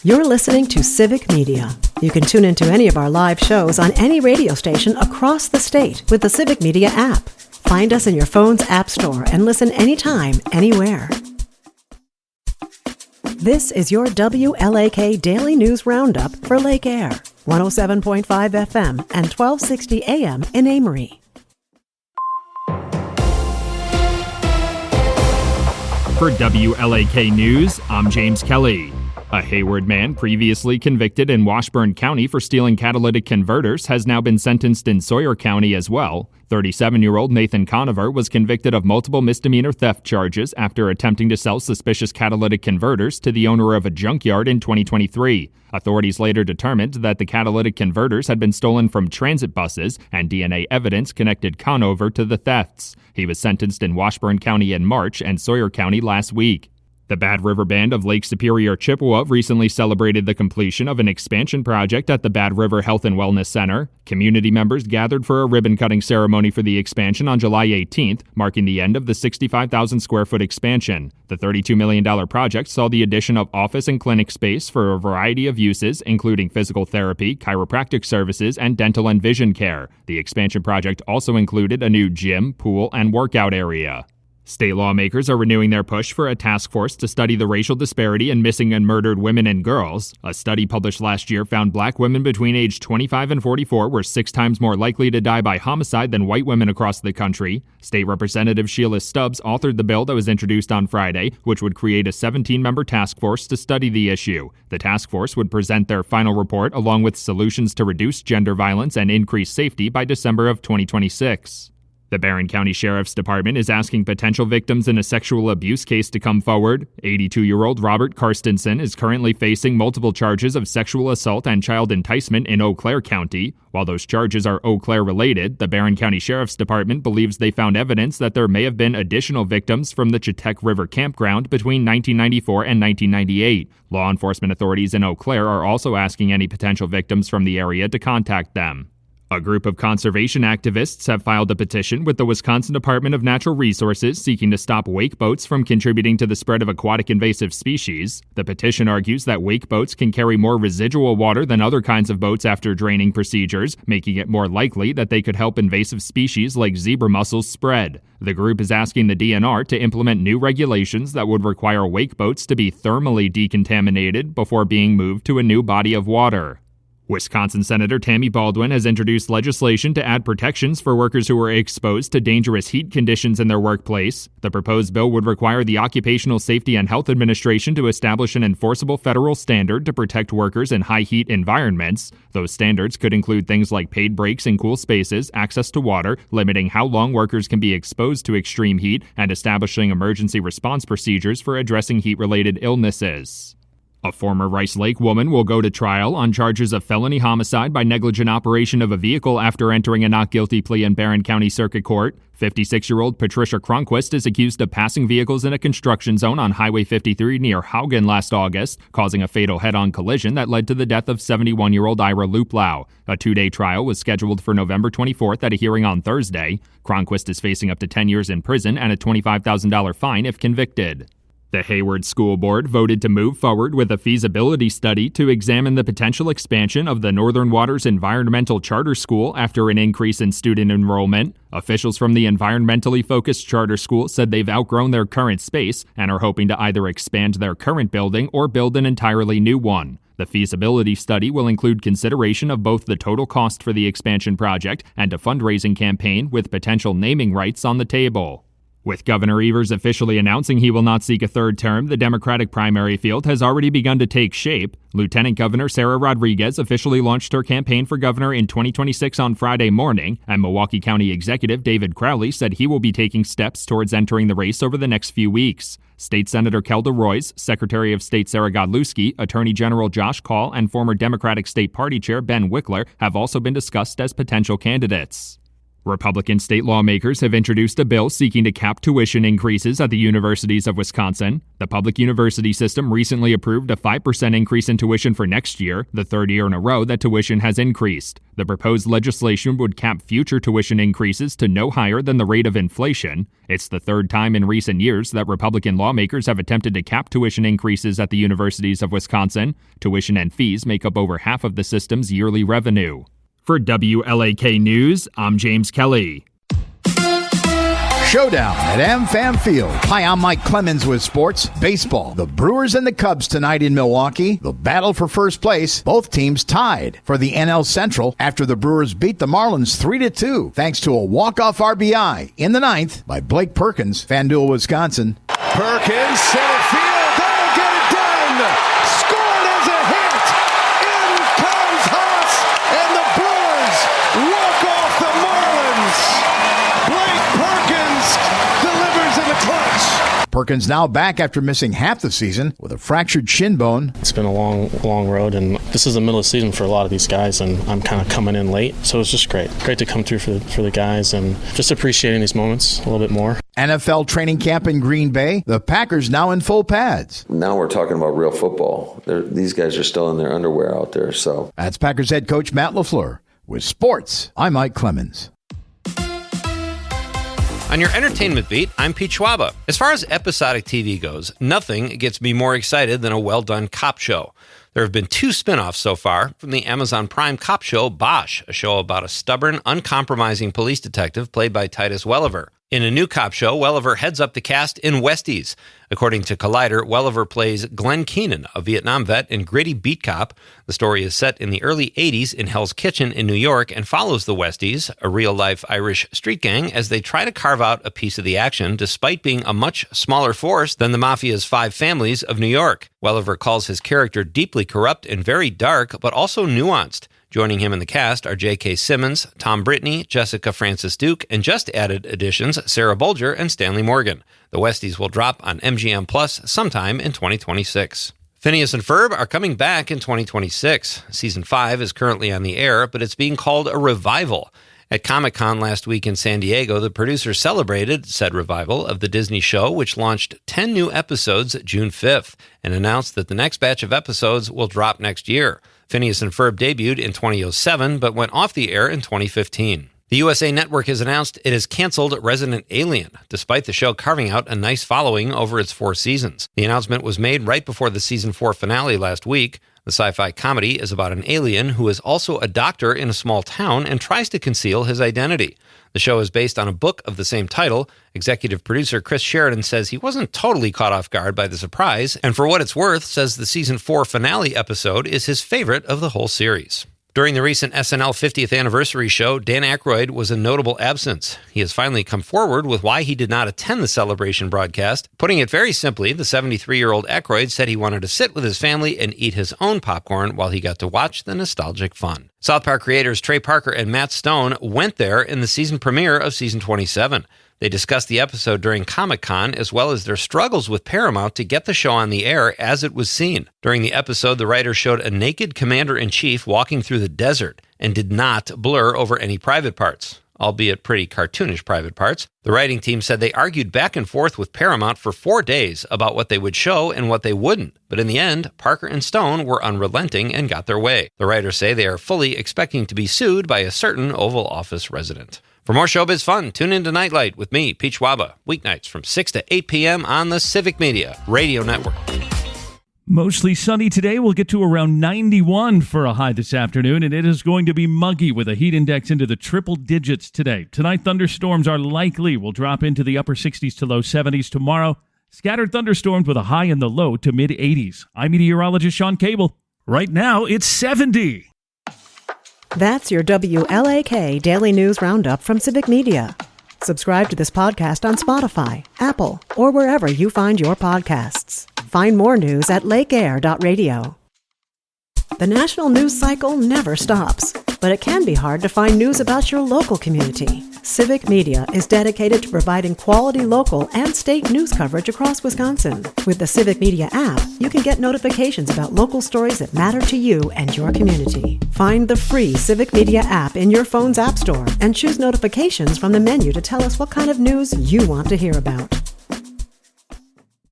You're listening to Civic Media. You can tune into any of our live shows on any radio station across the state with the Civic Media app. Find us in your phone's app store and listen anytime, anywhere. This is your WLAK Daily News Roundup for Lake Air, 107.5 FM and 1260 AM in Amory. For WLAK News, I'm James Kelly. A Hayward man previously convicted in Washburn County for stealing catalytic converters has now been sentenced in Sawyer County as well. 37-year-old Nathan Conover was convicted of multiple misdemeanor theft charges after attempting to sell suspicious catalytic converters to the owner of a junkyard in 2023. Authorities later determined that the catalytic converters had been stolen from transit buses, and DNA evidence connected Conover to the thefts. He was sentenced in Washburn County in March and Sawyer County last week. The Bad River Band of Lake Superior, Chippewa recently celebrated the completion of an expansion project at the Bad River Health and Wellness Center. Community members gathered for a ribbon-cutting ceremony for the expansion on July 18th, marking the end of the 65,000-square-foot expansion. The $32 million project saw the addition of office and clinic space for a variety of uses, including physical therapy, chiropractic services, and dental and vision care. The expansion project also included a new gym, pool, and workout area. State lawmakers are renewing their push for a task force to study the racial disparity in missing and murdered women and girls. A study published last year found black women between age 25 and 44 were 6 times more likely to die by homicide than white women across the country. State Representative Sheila Stubbs authored the bill that was introduced on Friday, which would create a 17-member task force to study the issue. The task force would present their final report along with solutions to reduce gender violence and increase safety by December of 2026. The Barron County Sheriff's Department is asking potential victims in a sexual abuse case to come forward. 82-year-old Robert Karstensen is currently facing multiple charges of sexual assault and child enticement in Eau Claire County. While those charges are Eau Claire related, the Barron County Sheriff's Department believes they found evidence that there may have been additional victims from the Chetek River campground between 1994 and 1998. Law enforcement authorities in Eau Claire are also asking any potential victims from the area to contact them. A group of conservation activists have filed a petition with the Wisconsin Department of Natural Resources seeking to stop wake boats from contributing to the spread of aquatic invasive species. The petition argues that wake boats can carry more residual water than other kinds of boats after draining procedures, making it more likely that they could help invasive species like zebra mussels spread. The group is asking the DNR to implement new regulations that would require wake boats to be thermally decontaminated before being moved to a new body of water. Wisconsin Senator Tammy Baldwin has introduced legislation to add protections for workers who are exposed to dangerous heat conditions in their workplace. The proposed bill would require the Occupational Safety and Health Administration to establish an enforceable federal standard to protect workers in high-heat environments. Those standards could include things like paid breaks in cool spaces, access to water, limiting how long workers can be exposed to extreme heat, and establishing emergency response procedures for addressing heat-related illnesses. A former Rice Lake woman will go to trial on charges of felony homicide by negligent operation of a vehicle after entering a not guilty plea in Barron County Circuit Court. 56-year-old Patricia Cronquist is accused of passing vehicles in a construction zone on Highway 53 near Haugen last August, causing a fatal head-on collision that led to the death of 71-year-old Ira Luplau. A 2-day trial was scheduled for November 24th at a hearing on Thursday. Cronquist is facing up to 10 years in prison and a $25,000 fine if convicted. The Hayward School Board voted to move forward with a feasibility study to examine the potential expansion of the Northern Waters Environmental Charter School after an increase in student enrollment. Officials from the environmentally focused charter school said they've outgrown their current space and are hoping to either expand their current building or build an entirely new one. The feasibility study will include consideration of both the total cost for the expansion project and a fundraising campaign with potential naming rights on the table. With Governor Evers officially announcing he will not seek a third term, the Democratic primary field has already begun to take shape. Lieutenant Governor Sarah Rodriguez officially launched her campaign for governor in 2026 on Friday morning, and Milwaukee County Executive David Crowley said he will be taking steps towards entering the race over the next few weeks. State Senator Kelda Royce, Secretary of State Sarah Godlewski, Attorney General Josh Kaul, and former Democratic State Party Chair Ben Wickler have also been discussed as potential candidates. Republican state lawmakers have introduced a bill seeking to cap tuition increases at the universities of Wisconsin. The public university system recently approved a 5% increase in tuition for next year, the third year in a row that tuition has increased. The proposed legislation would cap future tuition increases to no higher than the rate of inflation. It's the third time in recent years that Republican lawmakers have attempted to cap tuition increases at the universities of Wisconsin. Tuition and fees make up over half of the system's yearly revenue. For WLAK News, I'm James Kelly. Showdown at AmFam Field. Hi, I'm Mike Clemens with sports. Baseball. The Brewers and the Cubs tonight in Milwaukee. The battle for first place. Both teams tied for the NL Central after the Brewers beat the Marlins 3-2 thanks to a walk-off RBI in the ninth by Blake Perkins, FanDuel, Wisconsin. Perkins, center field. That'll get it done. Scored as a hit. In comes Haas, and the Brewers walk off the Marlins. Blake Perkins delivers in the clutch. Perkins now back after missing half the season with a fractured shin bone. It's been a long road, and this is the middle of the season for a lot of these guys, and I'm kind of coming in late, so it's just great to come through for the guys and just appreciating these moments a little bit more. NFL training camp in Green Bay. The Packers now in full pads. Now we're talking about real football. These guys are still in their underwear out there. So that's Packers head coach Matt LaFleur. With sports, I'm Mike Clemens. On your entertainment beat, I'm Pete Schwaba. As far as episodic TV goes, nothing gets me more excited than a well-done cop show. There have been 2 spin-offs so far from the Amazon Prime cop show Bosch, a show about a stubborn, uncompromising police detective played by Titus Welliver. In a new cop show, Welliver heads up the cast in Westies. According to Collider, Welliver plays Glenn Keenan, a Vietnam vet and gritty beat cop. The story is set in the early 80s in Hell's Kitchen in New York and follows the Westies, a real-life Irish street gang, as they try to carve out a piece of the action despite being a much smaller force than the Mafia's 5 families of New York. Welliver calls his character deeply corrupt and very dark, but also nuanced. Joining him in the cast are J.K. Simmons, Tom Brittney, Jessica Francis Duke, and just added additions Sarah Bolger and Stanley Morgan. The Westies will drop on MGM Plus sometime in 2026. Phineas and Ferb are coming back in 2026. Season 5 is currently on the air, but it's being called a revival. At Comic-Con last week in San Diego, the producers celebrated said revival of the Disney show, which launched 10 new episodes June 5th, and announced that the next batch of episodes will drop next year. Phineas and Ferb debuted in 2007, but went off the air in 2015. The USA Network has announced it has canceled Resident Alien, despite the show carving out a nice following over its 4 seasons. The announcement was made right before the season 4 finale last week. The sci-fi comedy is about an alien who is also a doctor in a small town and tries to conceal his identity. The show is based on a book of the same title. Executive producer Chris Sheridan says he wasn't totally caught off guard by the surprise, and for what it's worth, says the season 4 finale episode is his favorite of the whole series. During the recent SNL 50th anniversary show, Dan Aykroyd was a notable absence. He has finally come forward with why he did not attend the celebration broadcast. Putting it very simply, the 73-year-old Aykroyd said he wanted to sit with his family and eat his own popcorn while he got to watch the nostalgic fun. South Park creators Trey Parker and Matt Stone went there in the season premiere of season 27. They discussed the episode during Comic-Con, as well as their struggles with Paramount to get the show on the air as it was seen. During the episode, the writer showed a naked commander-in-chief walking through the desert and did not blur over any private parts, albeit pretty cartoonish private parts. The writing team said they argued back and forth with Paramount for 4 days about what they would show and what they wouldn't. But in the end, Parker and Stone were unrelenting and got their way. The writers say they are fully expecting to be sued by a certain Oval Office resident. For more showbiz fun, tune into Nightlight with me, Pete Schwaba, weeknights from 6 to 8 p.m. on the Civic Media Radio Network. Mostly sunny today. We'll get to around 91 for a high this afternoon, and it is going to be muggy with a heat index into the triple digits today. Tonight, thunderstorms are likely. We'll drop into the upper 60s to low 70s tomorrow. Scattered thunderstorms with a high in the low to mid 80s. I'm meteorologist Sean Cable. Right now, it's 70. That's your WLAK Daily News Roundup from Civic Media. Subscribe to this podcast on Spotify, Apple, or wherever you find your podcasts. Find more news at lakeair.radio. The national news cycle never stops, but it can be hard to find news about your local community. Civic Media is dedicated to providing quality local and state news coverage across Wisconsin. With the Civic Media app, you can get notifications about local stories that matter to you and your community. Find the free Civic Media app in your phone's app store and choose notifications from the menu to tell us what kind of news you want to hear about.